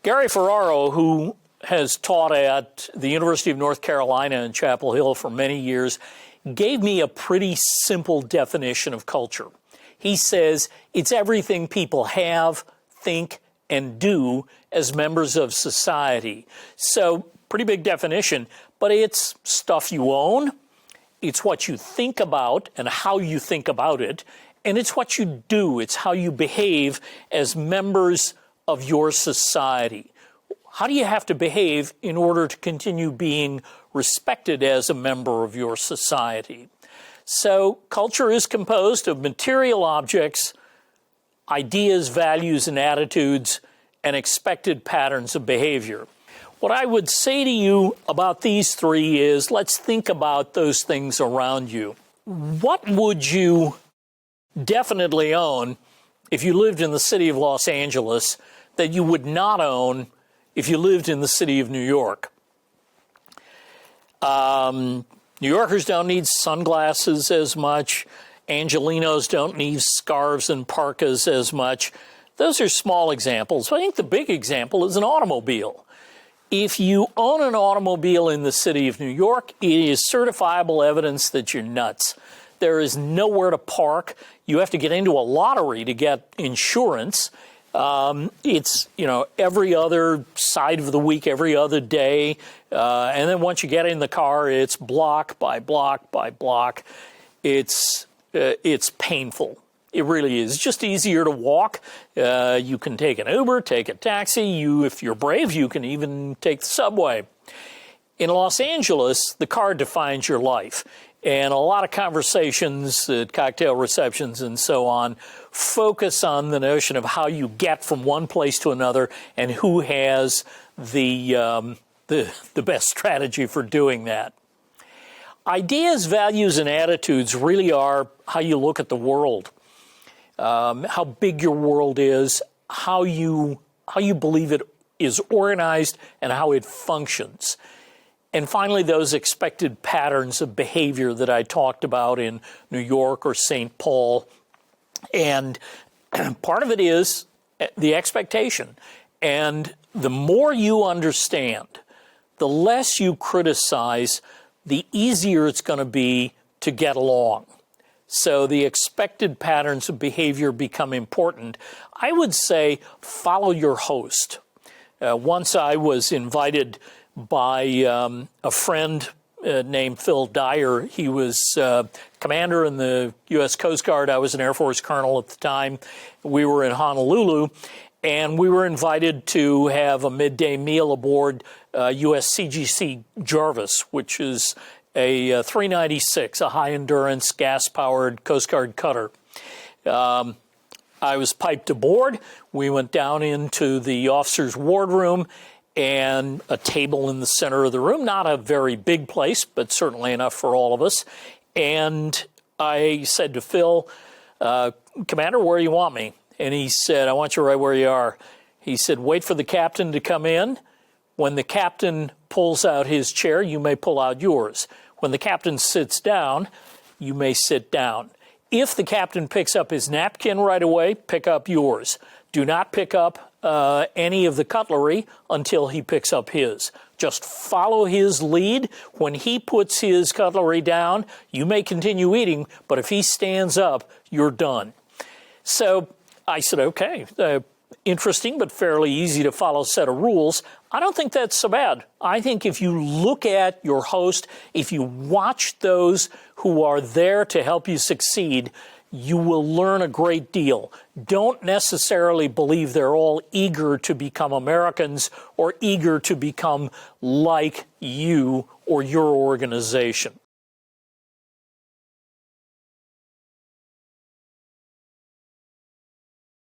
Gary Ferraro, who has taught at the University of North Carolina in Chapel Hill for many years, gave me a pretty simple definition of culture. He says it's everything people have, think, and do as members of society. So, pretty big definition, but it's stuff you own, it's what you think about and how you think about it, and it's what you do, it's how you behave as members of your society. How do you have to behave in order to continue being respected as a member of your society? So culture is composed of material objects, ideas, values, and attitudes, and expected patterns of behavior. What I would say to you about these three is let's think about those things around you. What would you definitely own if you lived in the city of Los Angeles that you would not own if you lived in the city of New York? New Yorkers don't need sunglasses as much. Angelenos don't need scarves and parkas as much. Those are small examples. I think the big example is an automobile. If you own an automobile in the city of New York, it is certifiable evidence that you're nuts. There is nowhere to park. You have to get into a lottery to get insurance. It's, every other side of the week, every other day. And then once you get in the car, it's block by block by block. It's painful. It really is. It's just easier to walk. You can take an Uber, take a taxi. If you're brave, you can even take the subway. In Los Angeles, the car defines your life. And a lot of conversations at cocktail receptions and so on focus on the notion of how you get from one place to another and who has the best strategy for doing that. Ideas, values, and attitudes really are how you look at the world, how big your world is, how you believe it is organized, and how it functions. And finally, those expected patterns of behavior that I talked about in New York or St. Paul. And part of it is the expectation. And the more you understand, the less you criticize, the easier it's going to be to get along. So the expected patterns of behavior become important. I would say follow your host. Once I was invited by a friend named Phil Dyer. He was commander in the U.S. Coast Guard. I was an Air Force colonel at the time. We were in Honolulu, and we were invited to have a midday meal aboard USCGC Jarvis, which is a 396, a high-endurance, gas-powered Coast Guard cutter. I was piped aboard. We went down into the officer's wardroom, and a table in the center of the room, not a very big place, but certainly enough for all of us. And I said to Phil, Commander, where do you want me? And he said, I want you right where you are. He said, wait for the captain to come in. When the captain pulls out his chair, you may pull out yours. When the captain sits down, you may sit down. If the captain picks up his napkin right away, pick up yours. Do not pick up any of the cutlery until he picks up his. Just follow his lead. When he puts his cutlery down, you may continue eating, but if he stands up, you're done. So I said, okay, interesting but fairly easy to follow set of rules. I don't think that's so bad. I think if you look at your host, if you watch those who are there to help you succeed, you will learn a great deal. Don't necessarily believe they're all eager to become Americans or eager to become like you or your organization.